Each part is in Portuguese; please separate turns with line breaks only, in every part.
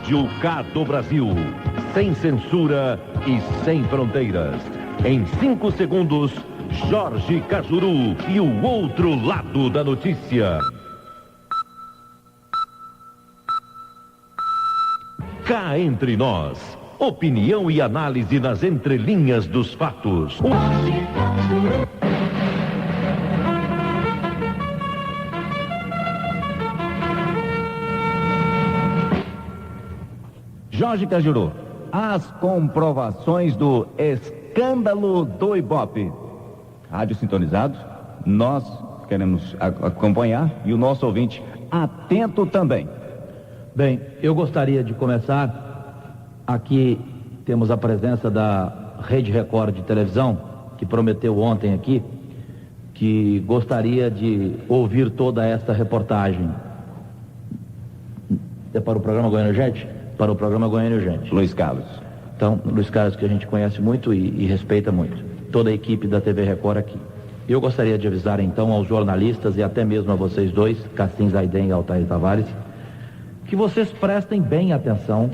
Rádio K do Brasil. Sem censura e sem fronteiras. Em 5 segundos, Jorge Cajuru e o outro lado da notícia. Cá entre nós. Opinião e análise nas entrelinhas dos fatos.
Jorge Cajuru, as comprovações do escândalo do Ibope. Rádio sintonizado, nós queremos acompanhar e o nosso ouvinte atento também.
Bem, eu gostaria de começar. Aqui temos a presença da Rede Record de televisão, que prometeu ontem aqui que gostaria de ouvir toda essa reportagem. É para o programa Goiânia Urgente? Para o programa Goiânia Urgente.
Luiz Carlos.
Então, Luiz Carlos, que a gente conhece muito e respeita muito. Toda a equipe da TV Record aqui. Eu gostaria de avisar então aos jornalistas e até mesmo a vocês dois, Cassim Zaiden e Altair Tavares, que vocês prestem bem atenção,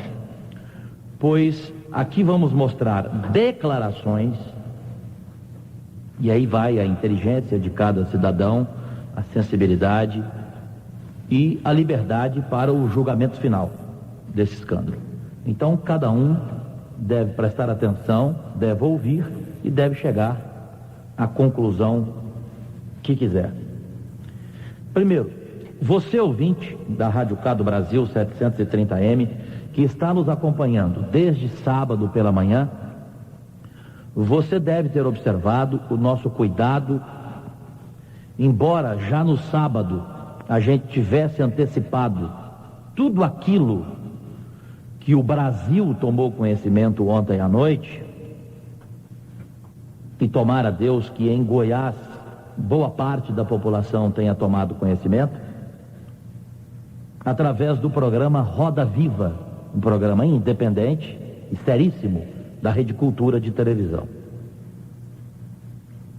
pois aqui vamos mostrar declarações, e aí vai a inteligência de cada cidadão, a sensibilidade e a liberdade para o julgamento final desse escândalo. Então cada um deve prestar atenção, deve ouvir e deve chegar à conclusão que quiser. Primeiro, você ouvinte da Rádio K do Brasil 730M, que está nos acompanhando desde sábado pela manhã, você deve ter observado o nosso cuidado, embora já no sábado a gente tivesse antecipado tudo aquilo que o Brasil tomou conhecimento ontem à noite, e tomara Deus que em Goiás boa parte da população tenha tomado conhecimento, através do programa Roda Viva, um programa independente e seríssimo da Rede Cultura de televisão,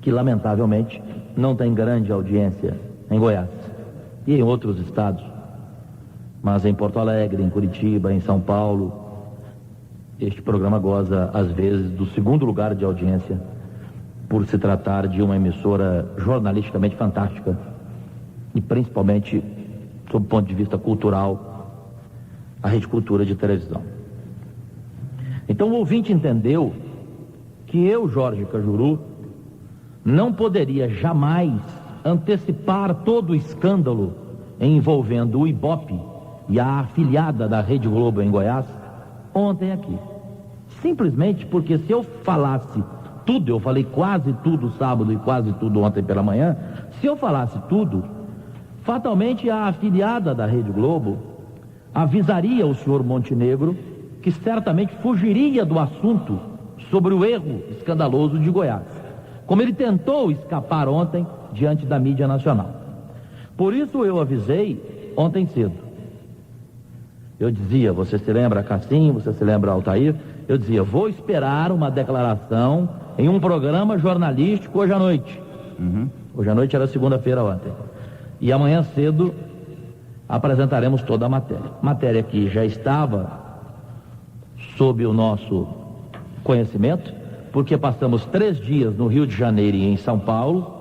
que lamentavelmente não tem grande audiência em Goiás e em outros estados, mas em Porto Alegre, em Curitiba, em São Paulo, este programa goza às vezes do segundo lugar de audiência, por se tratar de uma emissora jornalisticamente fantástica e principalmente sob o ponto de vista cultural, a Rede Cultura de televisão. Então o ouvinte entendeu que eu, Jorge Cajuru, não poderia jamais antecipar todo o escândalo envolvendo o Ibope e a afiliada da Rede Globo em Goiás ontem aqui. Simplesmente porque se eu falasse tudo, eu falei quase tudo sábado e quase tudo ontem pela manhã, se eu falasse tudo, fatalmente a afiliada da Rede Globo avisaria o senhor Montenegro que certamente fugiria do assunto sobre o erro escandaloso de Goiás, como ele tentou escapar ontem diante da mídia nacional. Por isso eu avisei ontem cedo. Eu dizia, você se lembra, Cassim, você se lembra, Altair? Eu dizia, vou esperar uma declaração em um programa jornalístico hoje à noite. Hoje à noite era segunda-feira ontem. E amanhã cedo apresentaremos toda a matéria. Matéria que já estava sob o nosso conhecimento, porque passamos 3 dias no Rio de Janeiro e em São Paulo,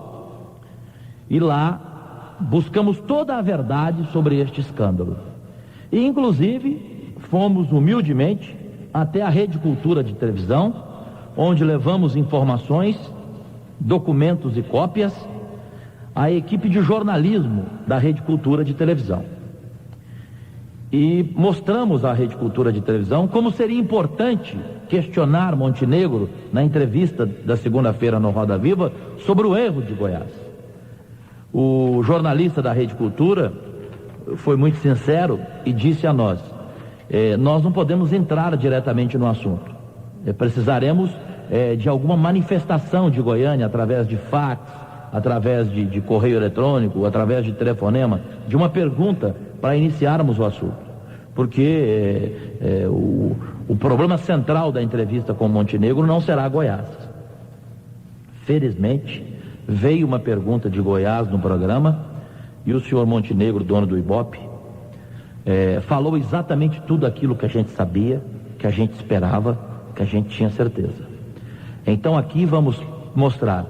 e lá buscamos toda a verdade sobre este escândalo. E inclusive fomos humildemente até a Rede Cultura de televisão, onde levamos informações, documentos e cópias à equipe de jornalismo da Rede Cultura de televisão. E mostramos à Rede Cultura de televisão como seria importante questionar Montenegro na entrevista da segunda-feira no Roda Viva sobre o erro de Goiás. O jornalista da Rede Cultura foi muito sincero e disse a nós, nós não podemos entrar diretamente no assunto, precisaremos de alguma manifestação de Goiânia através de fax, através de correio eletrônico, através de telefonema, de uma pergunta para iniciarmos o assunto, porque o problema central da entrevista com Montenegro não será Goiás. Felizmente veio uma pergunta de Goiás no programa, e o senhor Montenegro, dono do Ibope, falou exatamente tudo aquilo que a gente sabia, que a gente esperava, que a gente tinha certeza. Então aqui vamos mostrar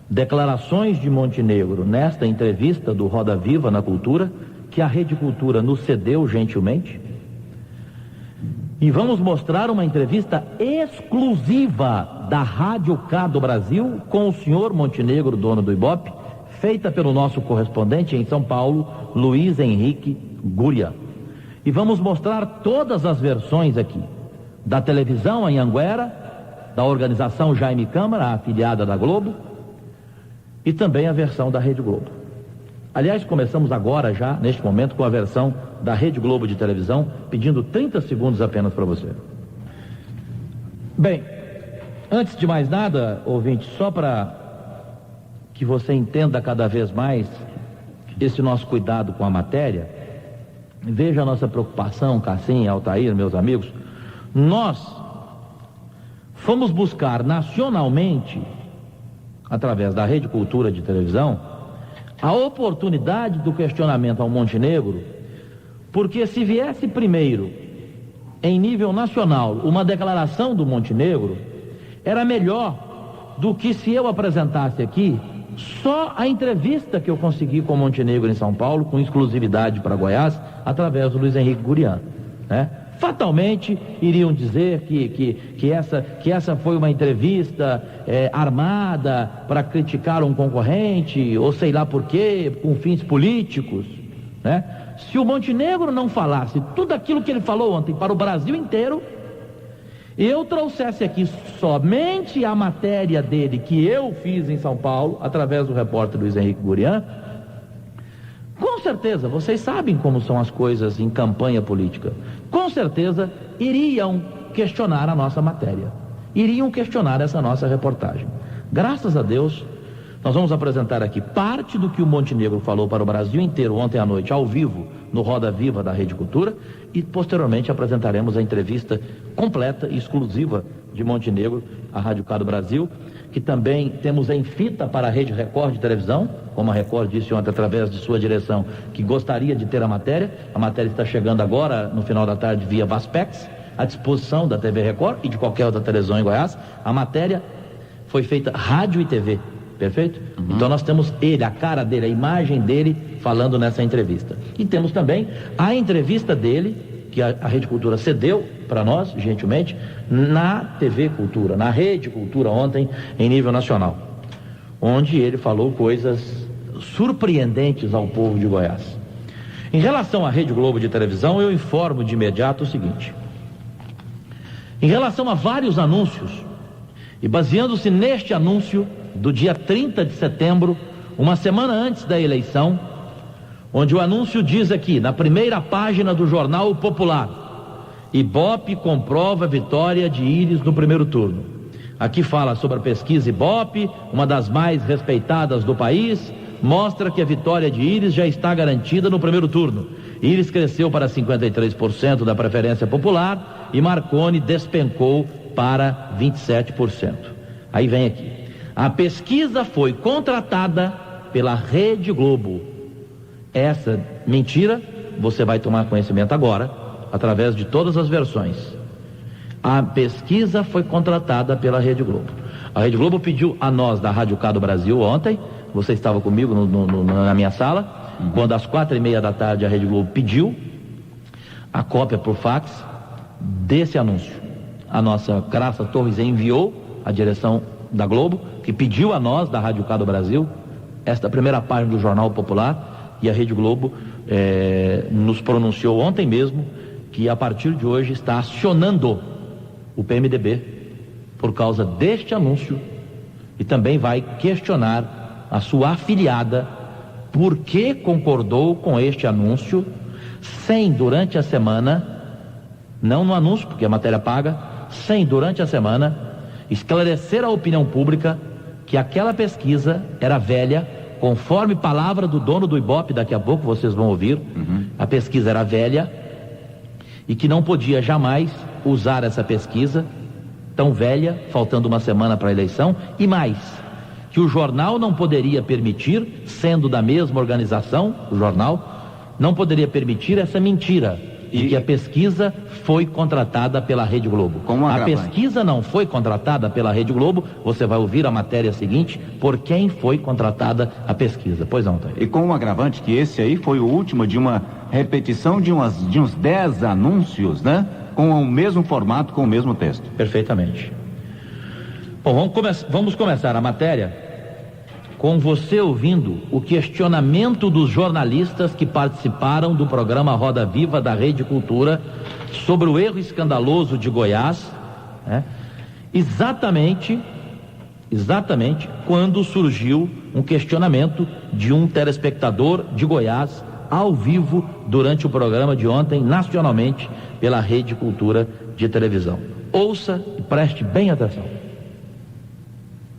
declarações de Montenegro nesta entrevista do Roda Viva na Cultura, que a Rede Cultura nos cedeu gentilmente. E vamos mostrar uma entrevista exclusiva da Rádio K do Brasil com o senhor Montenegro, dono do Ibope, feita pelo nosso correspondente em São Paulo, Luiz Henrique Gurian. E vamos mostrar todas as versões aqui, da televisão em Anguera, da organização Jaime Câmara, a afiliada da Globo, e também a versão da Rede Globo. Aliás, começamos agora já, neste momento, com a versão da Rede Globo de televisão, pedindo 30 segundos apenas para você. Bem, antes de mais nada, ouvinte, só para que você entenda cada vez mais esse nosso cuidado com a matéria, veja a nossa preocupação, Cassim, Altair, meus amigos, nós fomos buscar nacionalmente, através da Rede Cultura de televisão, a oportunidade do questionamento ao Montenegro, porque se viesse primeiro, em nível nacional, uma declaração do Montenegro, era melhor do que se eu apresentasse aqui só a entrevista que eu consegui com o Montenegro em São Paulo, com exclusividade para Goiás, através do Luiz Henrique Gurian, né? Fatalmente iriam dizer que essa foi uma entrevista armada para criticar um concorrente, ou sei lá por quê, com fins políticos, né? Se o Montenegro não falasse tudo aquilo que ele falou ontem para o Brasil inteiro, eu trouxesse aqui somente a matéria dele que eu fiz em São Paulo, através do repórter Luiz Henrique Gurian, com certeza, vocês sabem como são as coisas em campanha política, com certeza iriam questionar a nossa matéria, iriam questionar essa nossa reportagem. Graças a Deus, nós vamos apresentar aqui parte do que o Montenegro falou para o Brasil inteiro ontem à noite, ao vivo, no Roda Viva da Rede Cultura, e posteriormente apresentaremos a entrevista completa e exclusiva de Montenegro à Rádio K do Brasil, que também temos em fita para a Rede Record de televisão, como a Record disse ontem através de sua direção, que gostaria de ter a matéria está chegando agora no final da tarde via Vaspex, à disposição da TV Record e de qualquer outra televisão em Goiás. A matéria foi feita rádio e TV, perfeito? Então nós temos ele, a cara dele, a imagem dele falando nessa entrevista. E temos também a entrevista dele, que a Rede Cultura cedeu para nós, gentilmente, na TV Cultura, na Rede Cultura ontem, em nível nacional, onde ele falou coisas surpreendentes ao povo de Goiás. Em relação à Rede Globo de televisão, eu informo de imediato o seguinte: em relação a vários anúncios, e baseando-se neste anúncio do dia 30 de setembro, uma semana antes da eleição, onde o anúncio diz aqui, na primeira página do Jornal Popular: Ibope comprova a vitória de Íris no primeiro turno. Aqui fala sobre a pesquisa Ibope, uma das mais respeitadas do país, mostra que a vitória de Íris já está garantida no primeiro turno. Íris cresceu para 53% da preferência popular e Marconi despencou para 27%. Aí vem aqui: a pesquisa foi contratada pela Rede Globo. Essa mentira você vai tomar conhecimento agora, através de todas as versões. A pesquisa foi contratada pela Rede Globo. A Rede Globo pediu a nós da Rádio K do Brasil ontem, você estava comigo na minha sala, quando às 4:30 da tarde a Rede Globo pediu a cópia por fax desse anúncio. A nossa Graça Torres enviou a direção da Globo, que pediu a nós da Rádio K do Brasil esta primeira página do Jornal Popular. E a Rede Globo nos pronunciou ontem mesmo que a partir de hoje está acionando o PMDB por causa deste anúncio e também vai questionar a sua afiliada por que concordou com este anúncio sem durante a semana, não no anúncio porque a matéria paga, sem durante a semana esclarecer a opinião pública que aquela pesquisa era velha. Conforme palavra do dono do Ibope, daqui a pouco vocês vão ouvir, a pesquisa era velha e que não podia jamais usar essa pesquisa tão velha, faltando uma semana para a eleição, e mais, que o jornal não poderia permitir, sendo da mesma organização, o jornal, não poderia permitir essa mentira de que a pesquisa foi contratada pela Rede Globo. A pesquisa não foi contratada pela Rede Globo. Você vai ouvir a matéria seguinte por quem foi contratada a pesquisa. Pois não, Antônio.
E com um agravante que esse aí foi o último de uma repetição de uns 10 anúncios, né? Com o mesmo formato, com o mesmo texto.
Perfeitamente. Bom, vamos começar a matéria com você ouvindo o questionamento dos jornalistas que participaram do programa Roda Viva da Rede Cultura sobre o erro escandaloso de Goiás, né? Exatamente quando surgiu um questionamento de um telespectador de Goiás ao vivo durante o programa de ontem, nacionalmente, pela Rede Cultura de televisão. Ouça e preste bem atenção.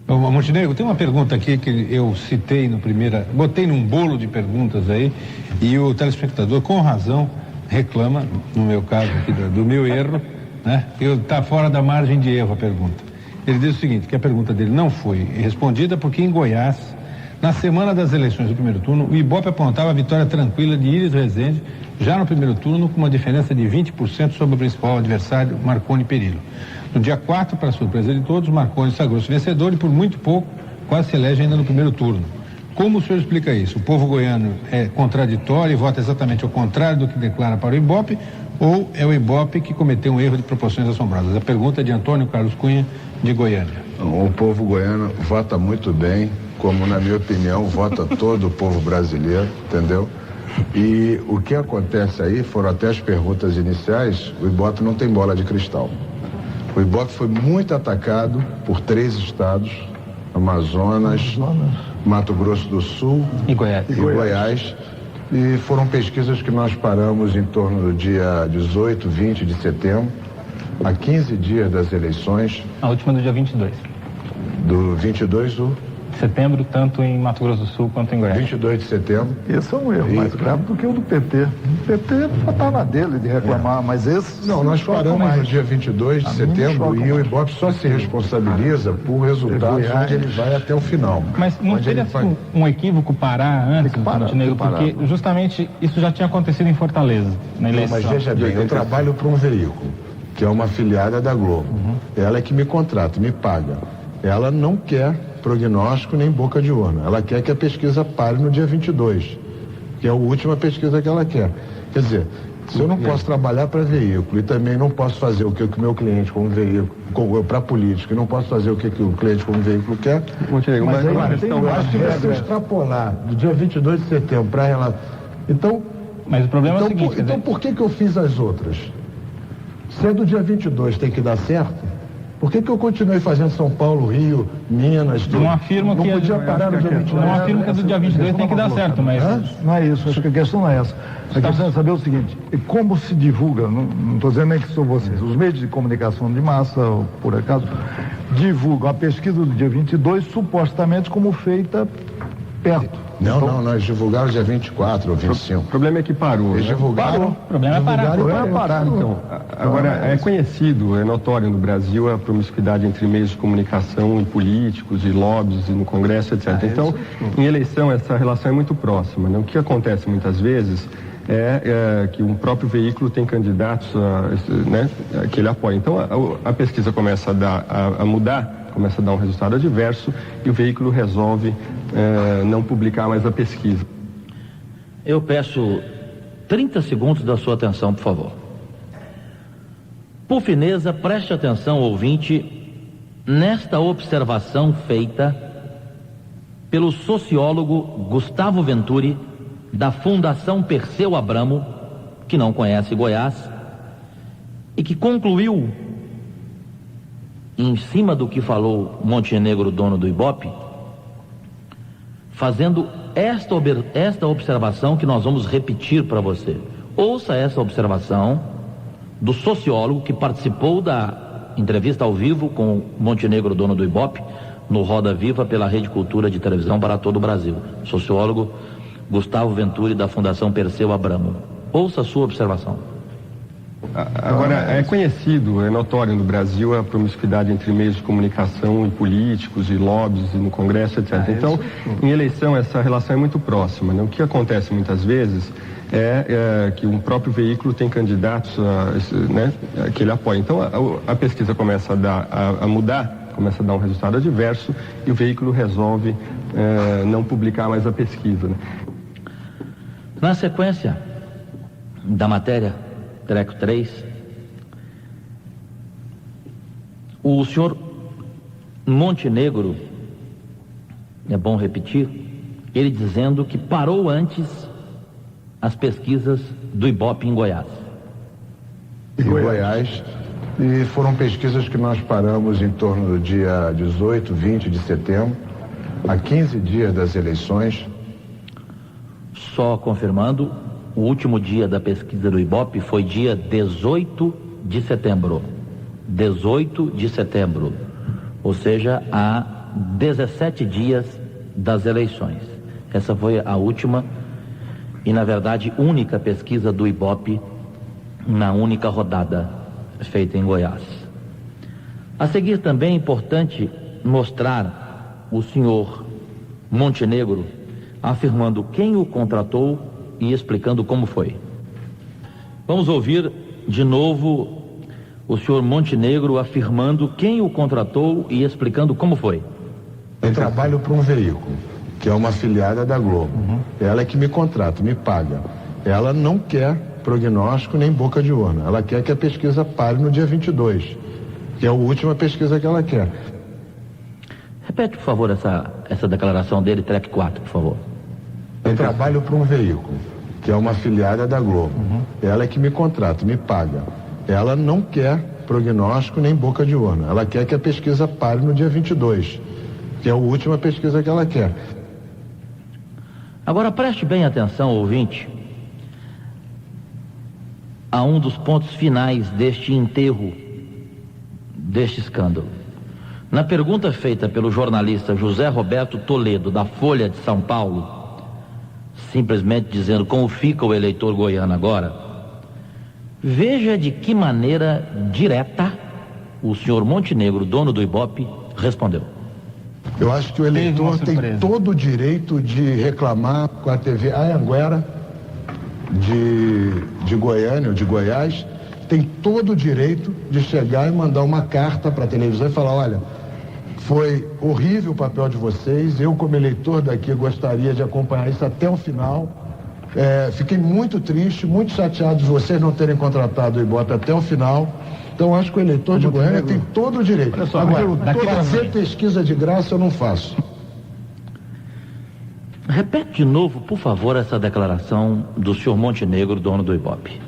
Montenegro, tem uma pergunta aqui que eu citei botei num bolo de perguntas aí, e o telespectador, com razão, reclama, no meu caso aqui, do meu erro, né? Está fora da margem de erro a pergunta. Ele diz o seguinte, que a pergunta dele não foi respondida porque em Goiás, na semana das eleições do primeiro turno, o Ibope apontava a vitória tranquila de Íris Rezende, já no primeiro turno, com uma diferença de 20% sobre o principal adversário, Marconi Perillo. No dia 4, para surpresa de todos, Marconi sagrou-se vencedor e por muito pouco quase se elege ainda no primeiro turno. Como o senhor explica isso? O povo goiano é contraditório e vota exatamente ao contrário do que declara para o Ibope, ou é o Ibope que cometeu um erro de proporções assombrosas? A pergunta é de Antônio Carlos Cunha, de Goiânia.
O povo goiano vota muito bem, como na minha opinião vota todo o povo brasileiro, entendeu? E o que acontece aí, foram até as perguntas iniciais, o Ibope não tem bola de cristal. O Ibope foi muito atacado por 3 estados, Amazonas, Mato Grosso do Sul e Goiás. E foram pesquisas que nós paramos em torno do dia 18, 20 de setembro, há 15 dias das eleições.
A última do dia 22.
Do 22 do...
setembro, tanto em Mato Grosso do Sul quanto em Goiás.
22 de setembro.
Esse é um erro mais grave do que o do PT. O PT está na dele de reclamar, mas esse...
Não, nós paramos no dia 22 de setembro e o Ibope só se responsabiliza por resultados onde ele vai até o final.
Mas não teria um equívoco parar antes, Montenegro, porque justamente isso já tinha acontecido em Fortaleza, na eleição.
Não, mas veja bem, eu trabalho para um veículo, que é uma afiliada da Globo. Ela é que me contrata, me paga. Ela não quer prognóstico nem boca de urna. Ela quer que a pesquisa pare no dia 22, que é a última pesquisa que ela quer. Quer dizer, se eu não posso trabalhar para veículo e também não posso fazer o que o meu cliente como veículo, para política, e não posso fazer o que o cliente como veículo quer, mas eu acho que vai se extrapolar do dia 22 de setembro para ela. Então,
mas o problema é o seguinte...
Então por que eu fiz as outras? Se é do dia 22 tem que dar certo, por que eu continuei fazendo São Paulo, Rio, Minas, tudo?
Não afirmo que
podia parar no dia 22.
Não afirmo que do dia 22 tem que dar certo, mas...
Não é isso, acho que a questão não é essa. A questão é saber o seguinte, como se divulga, não estou dizendo nem que são vocês, os meios de comunicação de massa, por acaso, divulgam a pesquisa do dia 22 supostamente como feita perto.
Não, então, nós divulgaram dia 24 ou 25.
O problema é que parou.
Eles divulgaram.
O problema é parar.
Então, agora, é conhecido, é notório no Brasil a promiscuidade entre meios de comunicação e políticos, e lobbies, e no Congresso, etc. Então, em eleição, essa relação é muito próxima, né? O que acontece muitas vezes é que um próprio veículo tem candidatos né, que ele apoia. Então, a pesquisa começa a mudar, começa a dar um resultado adverso e o veículo resolve não publicar mais a pesquisa.
Eu peço 30 segundos da sua atenção, por favor. Por fineza, preste atenção, ouvinte, nesta observação feita pelo sociólogo Gustavo Venturi, da Fundação Perseu Abramo, que não conhece Goiás, e que concluiu, em cima do que falou Montenegro, dono do Ibope, fazendo esta observação que nós vamos repetir para você. Ouça essa observação do sociólogo que participou da entrevista ao vivo com Montenegro, dono do Ibope, no Roda Viva pela Rede Cultura de televisão para todo o Brasil. Sociólogo Gustavo Venturi, da Fundação Perseu Abramo. Ouça a sua observação.
Agora, é conhecido, é notório no Brasil a promiscuidade entre meios de comunicação e políticos, e lobbies, e no Congresso, etc. Então, em eleição, essa relação é muito próxima, né? O que acontece muitas vezes é que um próprio veículo tem candidatos né, que ele apoia. Então, a pesquisa começa a mudar, começa a dar um resultado adverso, e o veículo resolve não publicar mais a pesquisa, né?
Na sequência da matéria, treco 3, o senhor Montenegro, é bom repetir, ele dizendo que parou antes as pesquisas do Ibope em Goiás.
Em Goiás, e foram pesquisas que nós paramos em torno do dia 18, 20 de setembro, a 15 dias das eleições.
Só confirmando, o último dia da pesquisa do Ibope foi dia 18 de setembro. 18 de setembro. Ou seja, há 17 dias das eleições. Essa foi a última e, na verdade, única pesquisa do Ibope na única rodada feita em Goiás. A seguir também é importante mostrar o senhor Montenegro afirmando quem o contratou e explicando como foi. Vamos ouvir de novo o senhor Montenegro afirmando quem o contratou e explicando como foi.
Eu trabalho para um veículo, que é uma afiliada da Globo. Ela é que me contrata, me paga. Ela não quer prognóstico nem boca de urna. Ela quer que a pesquisa pare no dia 22, que é a última pesquisa que ela quer.
Repete, por favor, essa declaração dele, track 4, por favor.
Eu trabalho para um veículo, que é uma afiliada da Globo. Ela é que me contrata, me paga. Ela não quer prognóstico nem boca de urna. Ela quer que a pesquisa pare no dia 22, que é a última pesquisa que ela quer.
Agora preste bem atenção, ouvinte, a um dos pontos finais deste enterro, deste escândalo. Na pergunta feita pelo jornalista José Roberto Toledo, da Folha de São Paulo, simplesmente dizendo como fica o eleitor goiano agora, veja de que maneira direta o senhor Montenegro, dono do Ibope, respondeu.
Eu acho que o eleitor tem todo o direito de reclamar com a TV Anhanguera de Goiânia ou de Goiás, tem todo o direito de chegar e mandar uma carta para a televisão e falar, olha, foi horrível o papel de vocês, eu como eleitor daqui gostaria de acompanhar isso até o final, fiquei muito triste, muito chateado de vocês não terem contratado o Ibope até o final. Então acho que o eleitor de Goiânia tem todo o direito.
Olha só,
agora, fazer pesquisa de graça eu não faço.
Repete de novo, por favor, essa declaração do senhor Montenegro, dono do Ibope.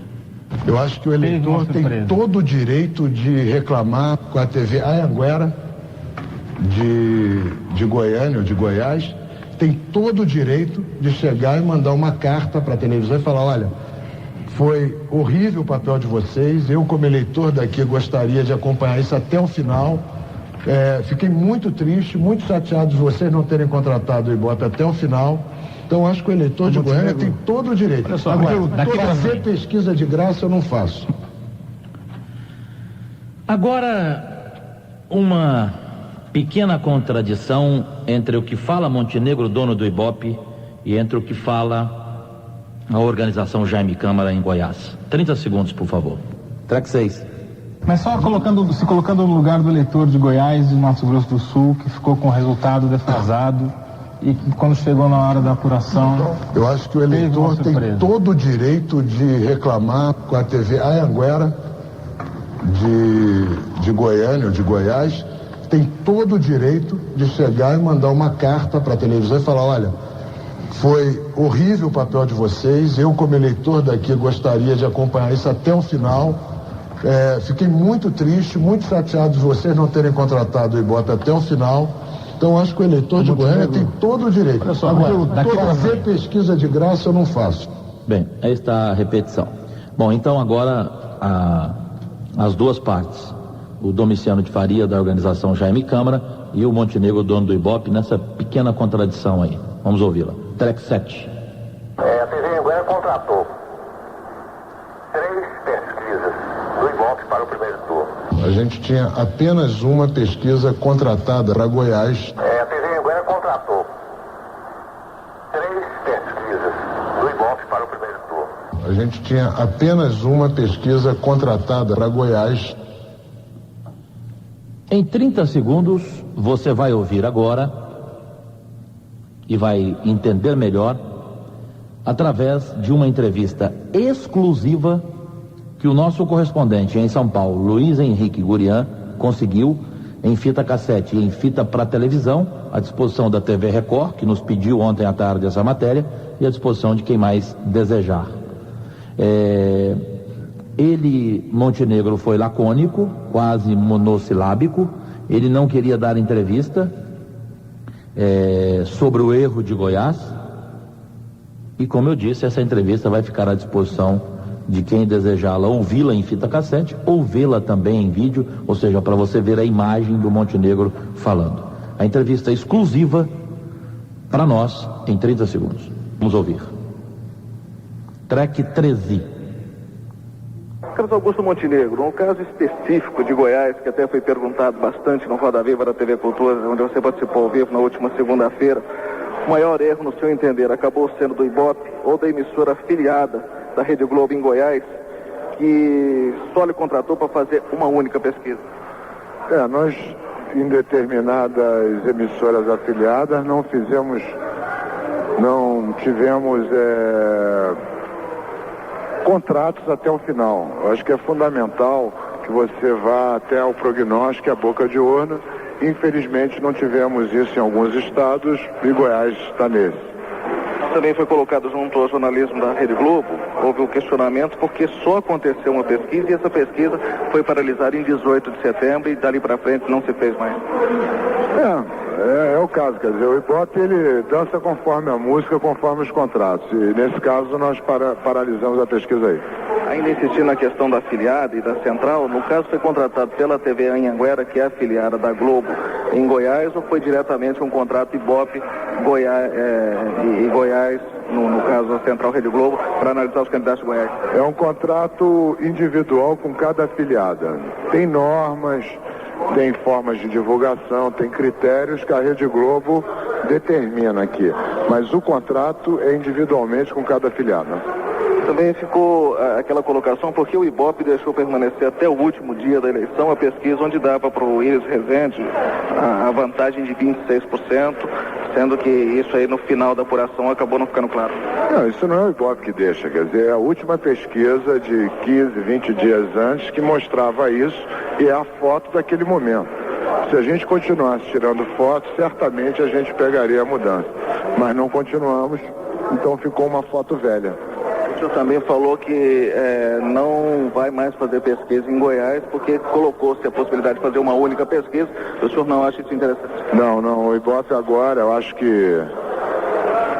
Eu acho que o eleitor tem todo o direito de reclamar com a TV Anhanguera de Goiânia ou de Goiás, tem todo o direito de chegar e mandar uma carta para a televisão e falar, olha, foi horrível o papel de vocês, eu como eleitor daqui gostaria de acompanhar isso até o final, fiquei muito triste, muito chateado de vocês não terem contratado o Ibope até o final. Então acho que o eleitor de Goiânia tem todo o direito.
Olha só,
agora, fazer pesquisa de graça eu não faço.
Agora, uma pequena contradição entre o que fala Montenegro, dono do Ibope, e entre o que fala a organização Jaime Câmara em Goiás. 30 segundos, por favor. Track 6.
Mas só se colocando no lugar do eleitor de Goiás e Mato Grosso do Sul, que ficou com o resultado defasado e que quando chegou na hora da apuração...
Eu acho que o eleitor tem todo o direito de reclamar com a TV Anhanguera de Goiânia ou de Goiás, tem todo o direito de chegar e mandar uma carta para a televisão e falar, olha, foi horrível o papel de vocês, eu como eleitor daqui gostaria de acompanhar isso até o final, fiquei muito triste, muito chateado de vocês não terem contratado o Ibope até o final. Então acho que o eleitor de Goiânia tem todo o direito.
Olha só,
agora, fazer pesquisa de graça eu não faço.
Bem, aí está a repetição. Bom, então agora as duas partes, o Domiciano de Faria da organização Jaime Câmara e o Montenegro, dono do Ibope, nessa pequena contradição aí. Vamos ouvi-la. Track 7.
A TV Anhanguera contratou 3 pesquisas Ibope para o primeiro turno.
A gente tinha apenas uma pesquisa contratada para Goiás.
A TV Anguera contratou 3 pesquisas do Ibope para o primeiro turno.
A gente tinha apenas uma pesquisa contratada para Goiás.
Em 30 segundos, você vai ouvir agora e vai entender melhor através de uma entrevista exclusiva que o nosso correspondente em São Paulo, Luiz Henrique Gurian, conseguiu em fita cassete e em fita para televisão, à disposição da TV Record, que nos pediu ontem à tarde essa matéria, e à disposição de quem mais desejar. Ele, Montenegro, foi lacônico, quase monossilábico. Ele não queria dar entrevista sobre o erro de Goiás. E, como eu disse, essa entrevista vai ficar à disposição de quem desejá-la, ouvi-la em fita cassete, ou vê-la também em vídeo, ou seja, para você ver a imagem do Montenegro falando. A entrevista exclusiva para nós em 30 segundos. Vamos ouvir. Track 13.
Carlos Augusto Montenegro, um caso específico de Goiás, que até foi perguntado bastante no Roda Viva da TV Cultura, onde você participou ao vivo na última segunda-feira. O maior erro, no seu entender, acabou sendo do Ibope ou da emissora afiliada da Rede Globo em Goiás, que só lhe contratou para fazer uma única pesquisa?
Nós, em determinadas emissoras afiliadas, não tivemos contratos até o final. Eu acho que é fundamental que você vá até o prognóstico, a boca de urna. Infelizmente não tivemos isso em alguns estados e Goiás está nesse.
Também foi colocado junto ao jornalismo da Rede Globo, houve um questionamento porque só aconteceu uma pesquisa e essa pesquisa foi paralisada em 18 de setembro e dali para frente não se fez mais.
É o caso, quer dizer, o Ibope ele dança conforme a música, conforme os contratos, e nesse caso nós paralisamos a pesquisa aí.
Ainda insistindo na questão da afiliada e da central, no caso foi contratado pela TV Anhanguera, que é afiliada da Globo em Goiás, ou foi diretamente um contrato Ibope e Goiás, no caso a central Rede Globo, para analisar os candidatos de Goiás?
É um contrato individual com cada afiliada. Tem normas, tem formas de divulgação, tem critérios que a Rede Globo determina aqui, mas o contrato é individualmente com cada afiliada.
Também ficou aquela colocação, porque o Ibope deixou permanecer até o último dia da eleição a pesquisa onde dava para o Iris Rezende a vantagem de 26%, sendo que isso aí no final da apuração acabou não ficando claro.
Não, isso não é o Ibope que deixa, quer dizer, é a última pesquisa de 15, 20 dias antes que mostrava isso e é a foto daquele momento. Se a gente continuasse tirando fotos, certamente a gente pegaria a mudança, mas não continuamos, então ficou uma foto velha.
O senhor também falou que não vai mais fazer pesquisa em Goiás porque colocou-se a possibilidade de fazer uma única pesquisa. O senhor não acha isso interessante?
Não, o Ibope agora, eu acho que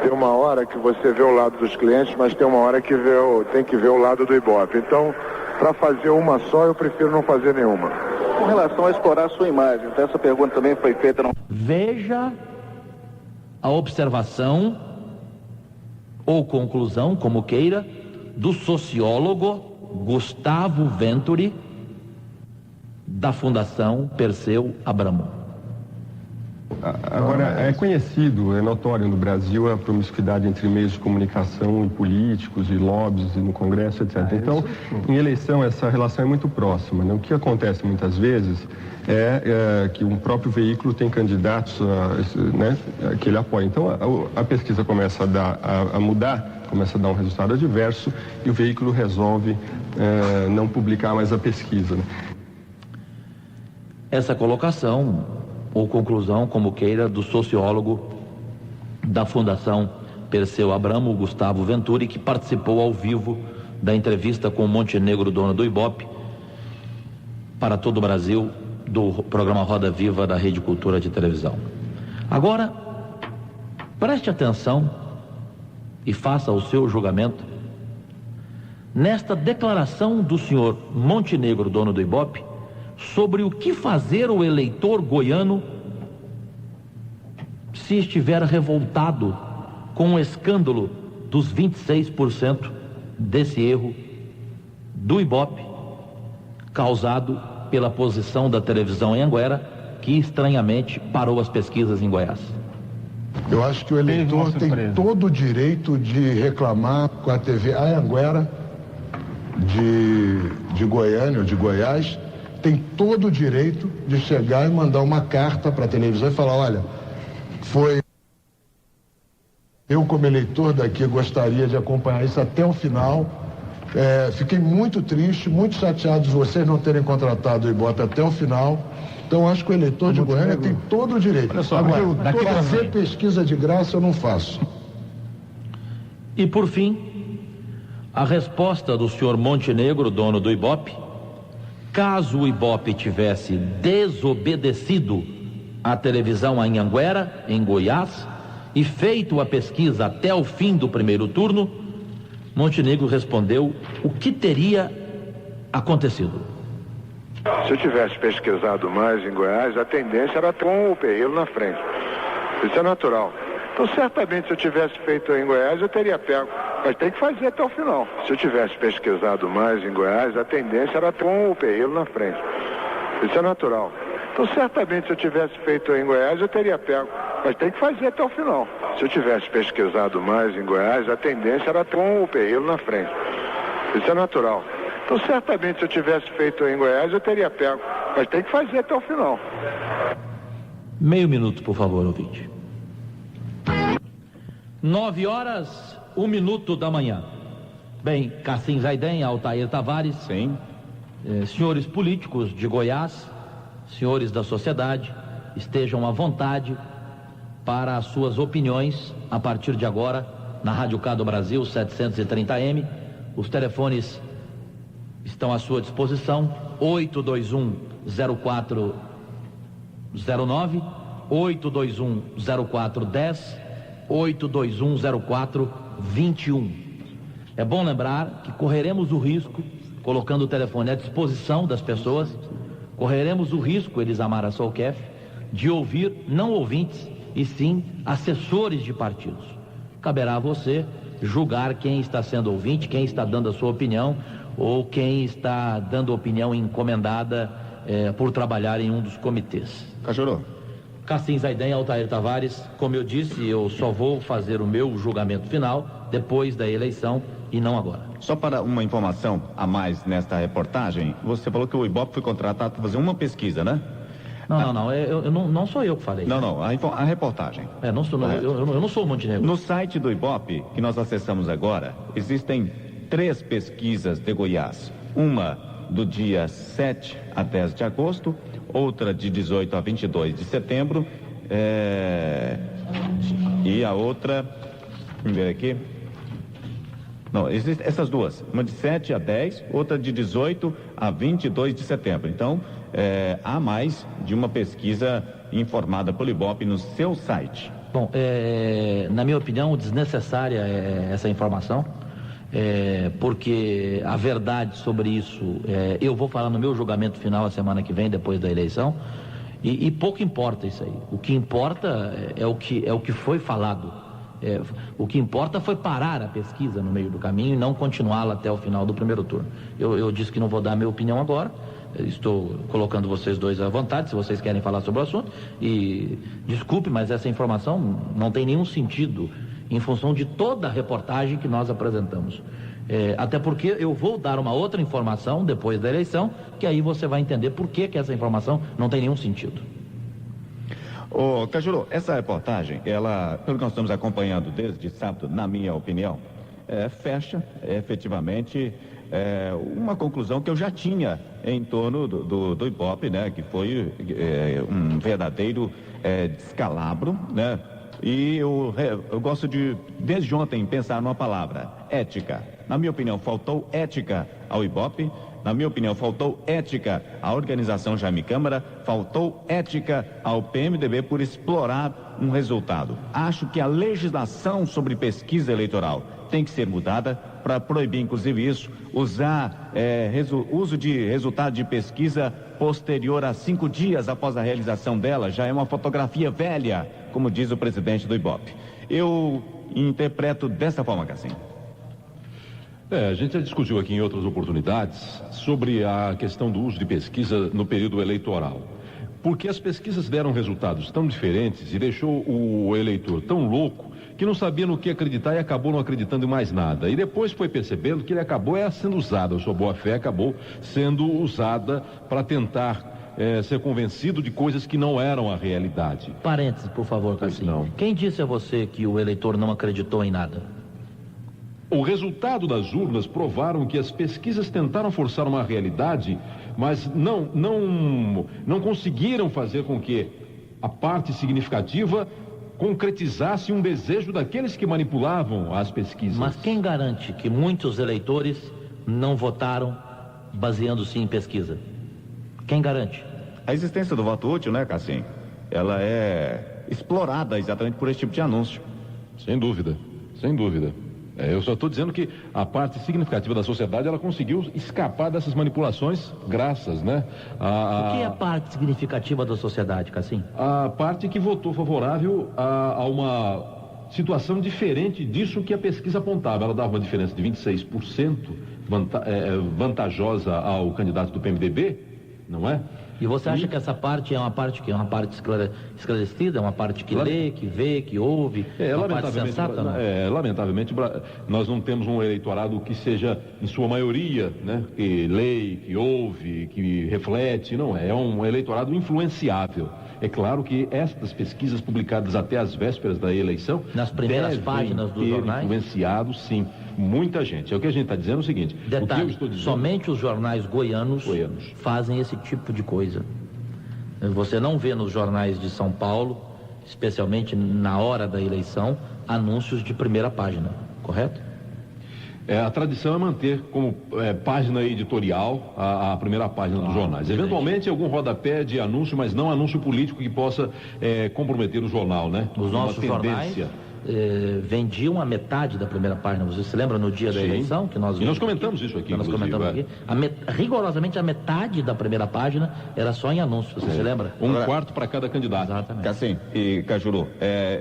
tem uma hora que você vê o lado dos clientes, mas tem uma hora que tem que ver o lado do Ibope. Então, para fazer uma só, eu prefiro não fazer nenhuma.
Com relação a explorar a sua imagem, então essa pergunta também foi feita...
Veja a observação ou conclusão, como queira, do sociólogo Gustavo Venturi, da Fundação Perseu Abramo.
Agora, é conhecido, é notório no Brasil a promiscuidade entre meios de comunicação e políticos, e lobbies, e no Congresso, etc. Então, em eleição, essa relação é muito próxima, né? O que acontece muitas vezes é que um próprio veículo tem candidatos que ele apoia. Então, a pesquisa começa a mudar, começa a dar um resultado adverso, e o veículo resolve não publicar mais a pesquisa, né?
Essa colocação, ou conclusão, como queira, do sociólogo da Fundação Perseu Abramo, Gustavo Venturi, que participou ao vivo da entrevista com o Montenegro, dono do Ibope, para todo o Brasil, do programa Roda Viva da Rede Cultura de televisão. Agora, preste atenção e faça o seu julgamento nesta declaração do senhor Montenegro, dono do Ibope, sobre o que fazer o eleitor goiano se estiver revoltado com o escândalo dos 26% desse erro do Ibope, causado pela posição da televisão em Anguera, que estranhamente parou as pesquisas em Goiás.
Eu acho que o eleitor tem todo o direito de reclamar com a TV Anhanguera de Goiânia ou de Goiás, tem todo o direito de chegar e mandar uma carta para a televisão e falar, olha, eu como eleitor daqui gostaria de acompanhar isso até o final, fiquei muito triste, muito chateado de vocês não terem contratado o Ibope até o final. Então, acho que o eleitor de Goiânia tem todo o direito.
Olha só,
agora,
fazer
pesquisa de graça eu não faço.
E, por fim, a resposta do senhor Montenegro, dono do Ibope: caso o Ibope tivesse desobedecido à televisão em Anhanguera, em Goiás, e feito a pesquisa até o fim do primeiro turno, Montenegro respondeu o que teria acontecido.
Se eu tivesse pesquisado mais em Goiás, a tendência era com o Perrilo na frente. Isso é natural. Então, certamente, se eu tivesse feito em Goiás, eu teria pego. Mas tem que fazer até o final. Se eu tivesse pesquisado mais em Goiás, a tendência era com o Perrilo na frente. Isso é natural. Então, certamente, se eu tivesse feito em Goiás, eu teria pego. Mas tem que fazer até o final. Se eu tivesse pesquisado mais em Goiás, a tendência era com o Perrilo na frente. Isso é natural. Então, certamente, se eu tivesse feito em Goiás, eu teria pego. Mas tem que fazer até o final.
Meio minuto, por favor, ouvinte. 9h, 1 minuto da manhã. Bem, Cassim Zaiden, Altair Tavares.
Sim.
Senhores políticos de Goiás, senhores da sociedade, estejam à vontade para as suas opiniões a partir de agora na Rádio K do Brasil 730M. Os telefones estão à sua disposição: 821-0409, 821-0410, 821-0421. É bom lembrar que correremos o risco, colocando o telefone à disposição das pessoas, correremos o risco, Elisamara Solkef, de ouvir não ouvintes, e sim assessores de partidos. Caberá a você julgar quem está sendo ouvinte, quem está dando a sua opinião, ou quem está dando opinião encomendada por trabalhar em um dos comitês.
Cajuru.
Cassim Zaiden, Altair Tavares, como eu disse, eu só vou fazer o meu julgamento final depois da eleição e não agora.
Só para uma informação a mais nesta reportagem, você falou que o Ibope foi contratado para fazer uma pesquisa, né?
Não sou eu que falei.
Não, a reportagem.
Eu não sou o Montenegro.
No site do Ibope, que nós acessamos agora, existem 3 pesquisas de Goiás. Uma do dia 7 a 10 de agosto, outra de 18 a 22 de setembro, e a outra, vamos ver aqui. Não, existem essas duas, uma de 7 a 10, outra de 18 a 22 de setembro. Então, há mais de uma pesquisa informada pelo Ibope no seu site.
Bom, na minha opinião, desnecessária essa informação, porque a verdade sobre isso, eu vou falar no meu julgamento final a semana que vem, depois da eleição, e pouco importa isso aí. O que importa é o que foi falado. O que importa foi parar a pesquisa no meio do caminho e não continuá-la até o final do primeiro turno. Eu disse que não vou dar a minha opinião agora. Estou colocando vocês dois à vontade, se vocês querem falar sobre o assunto. E desculpe, mas essa informação não tem nenhum sentido em função de toda a reportagem que nós apresentamos. Até porque eu vou dar uma outra informação depois da eleição, que aí você vai entender por que essa informação não tem nenhum sentido.
Ô, Cajuru, essa reportagem, ela, pelo que nós estamos acompanhando desde sábado, na minha opinião, fecha efetivamente uma conclusão que eu já tinha em torno do Ibope, né, que foi um verdadeiro descalabro, né, e eu gosto de, desde ontem, pensar numa palavra: ética. Na minha opinião, faltou ética ao Ibope. Na minha opinião, faltou ética à organização Jaime Câmara, faltou ética ao PMDB por explorar um resultado. Acho que a legislação sobre pesquisa eleitoral tem que ser mudada para proibir, inclusive, isso, uso de resultado de pesquisa posterior a 5 dias após a realização dela. Já é uma fotografia velha, como diz o presidente do Ibope. Eu interpreto dessa forma, Cassim.
A gente já discutiu aqui em outras oportunidades sobre a questão do uso de pesquisa no período eleitoral. Porque as pesquisas deram resultados tão diferentes e deixou o eleitor tão louco que não sabia no que acreditar e acabou não acreditando em mais nada. E depois foi percebendo que ele acabou sendo usado, a sua boa-fé acabou sendo usada para tentar ser convencido de coisas que não eram a realidade.
Parênteses, por favor, Cassim. Quem disse a você que o eleitor não acreditou em nada?
O resultado das urnas provaram que as pesquisas tentaram forçar uma realidade, mas não conseguiram fazer com que a parte significativa concretizasse um desejo daqueles que manipulavam as pesquisas.
Mas quem garante que muitos eleitores não votaram baseando-se em pesquisa? Quem garante?
A existência do voto útil, né, Cassim? Ela é explorada exatamente por esse tipo de anúncio.
Sem dúvida, sem dúvida. Eu só estou dizendo que a parte significativa da sociedade, ela conseguiu escapar dessas manipulações graças, né?
O que é a parte significativa da sociedade, Cassim?
A parte que votou favorável a uma situação diferente disso que a pesquisa apontava. Ela dava uma diferença de 26% vantajosa ao candidato do PMDB, não é?
E você acha que essa parte é uma parte que é uma parte esclarecida, é uma parte que lê, que vê, que ouve, uma parte sensata?
Lamentavelmente, nós não temos um eleitorado que seja, em sua maioria, né, que lê, que ouve, que reflete, não é um eleitorado influenciável. É claro que estas pesquisas publicadas até as vésperas da eleição,
nas primeiras páginas dos jornais,
influenciado, sim, muita gente. É o que a gente está dizendo, é o seguinte.
Detalhe,
o que eu estou dizendo,
somente os jornais goianos fazem esse tipo de coisa. Você não vê nos jornais de São Paulo, especialmente na hora da eleição, anúncios de primeira página, correto?
A tradição é manter como página editorial a primeira página dos jornais. Eventualmente algum rodapé de anúncio, mas não anúncio político que possa comprometer o jornal, né?
Os nossos jornais vendiam a metade da primeira página. Você se lembra no dia da eleição que nós
comentamos isso aqui?
Nós comentamos aqui. Rigorosamente a metade da primeira página era só em anúncios. Você se lembra?
Um quarto para cada candidato.
Exatamente.
Cassim e Cajuru,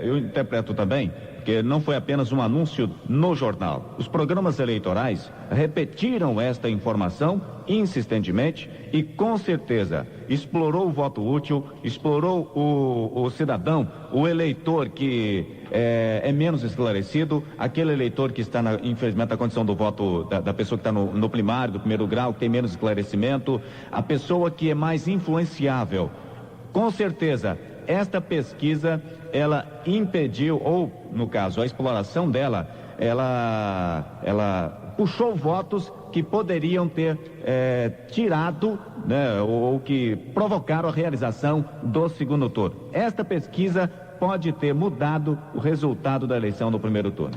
eu interpreto também que não foi apenas um anúncio no jornal. Os programas eleitorais repetiram esta informação insistentemente e com certeza explorou o voto útil, explorou o cidadão, o eleitor que é menos esclarecido, aquele eleitor que está, infelizmente, na condição do voto da pessoa que está no primário, do primeiro grau, que tem menos esclarecimento, a pessoa que é mais influenciável. Com certeza, esta pesquisa, ela impediu, ou no caso, a exploração dela, ela puxou votos que poderiam ter tirado, né, ou que provocaram a realização do segundo turno. Esta pesquisa pode ter mudado o resultado da eleição no primeiro turno.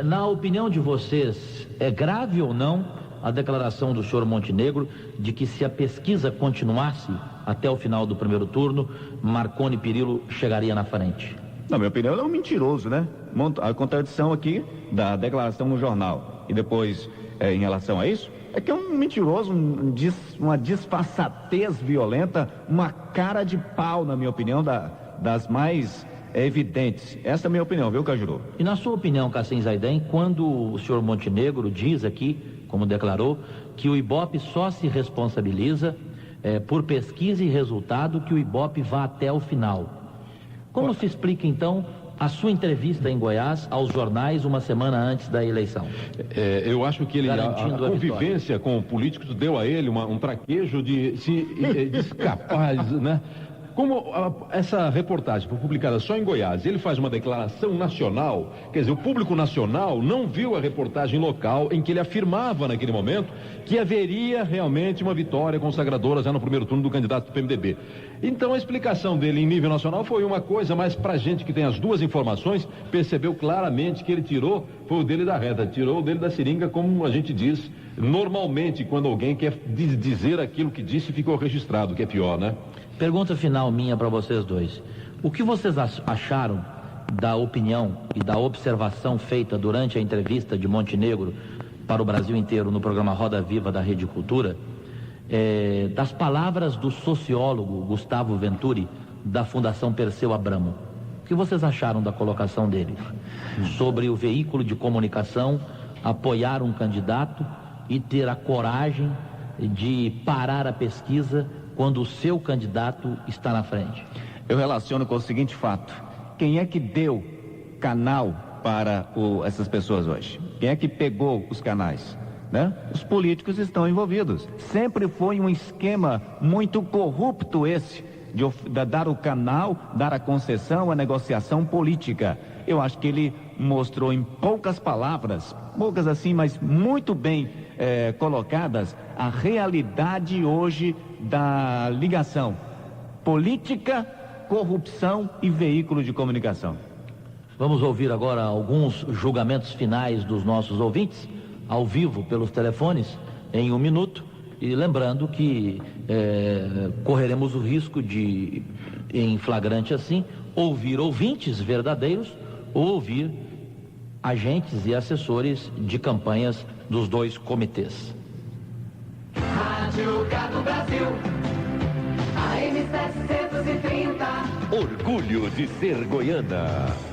Na opinião de vocês, é grave ou não a declaração do senhor Montenegro de que se a pesquisa continuasse até o final do primeiro turno, Marconi Perillo chegaria na frente?
Na minha opinião, ele é um mentiroso, né? A contradição aqui da declaração no jornal e depois em relação a isso, é que é um mentiroso, uma disfarçatez violenta, uma cara de pau, na minha opinião, das mais evidentes. Essa é a minha opinião, viu, Cajuru?
E na sua opinião, Cassim Zaiden, quando o senhor Montenegro diz aqui, como declarou, que o Ibope só se responsabiliza por pesquisa e resultado, que o Ibope vá até o final. Como se explica, então, a sua entrevista em Goiás aos jornais uma semana antes da eleição?
Eu acho que a convivência com políticos deu a ele um traquejo de escapar, né? Como essa reportagem foi publicada só em Goiás, ele faz uma declaração nacional, quer dizer, o público nacional não viu a reportagem local em que ele afirmava naquele momento que haveria realmente uma vitória consagradora já no primeiro turno do candidato do PMDB. Então a explicação dele em nível nacional foi uma coisa, mas pra gente que tem as duas informações, percebeu claramente que ele tirou, foi o dele da reta, tirou o dele da seringa, como a gente diz normalmente quando alguém quer dizer aquilo que disse e ficou registrado, que é pior, né?
Pergunta final minha para vocês dois. O que vocês acharam da opinião e da observação feita durante a entrevista de Montenegro para o Brasil inteiro no programa Roda Viva da Rede Cultura, das palavras do sociólogo Gustavo Venturi, da Fundação Perseu Abramo? O que vocês acharam da colocação dele sobre o veículo de comunicação apoiar um candidato e ter a coragem de parar a pesquisa quando o seu candidato está na frente?
Eu relaciono com o seguinte fato: quem é que deu canal para essas pessoas hoje? Quem é que pegou os canais? Né? Os políticos estão envolvidos. Sempre foi um esquema muito corrupto esse, de dar o canal, dar a concessão, a negociação política. Eu acho que ele mostrou em poucas palavras, poucas assim, mas muito bem colocadas, a realidade hoje da ligação política, corrupção e veículo de comunicação.
Vamos ouvir agora alguns julgamentos finais dos nossos ouvintes, ao vivo pelos telefones, em 1 minuto, e lembrando que correremos o risco de, em flagrante assim, ouvir ouvintes verdadeiros ou ouvir agentes e assessores de campanhas dos 2 comitês.
Rádio Gado Brasil, AM 730.
Orgulho de ser goiana.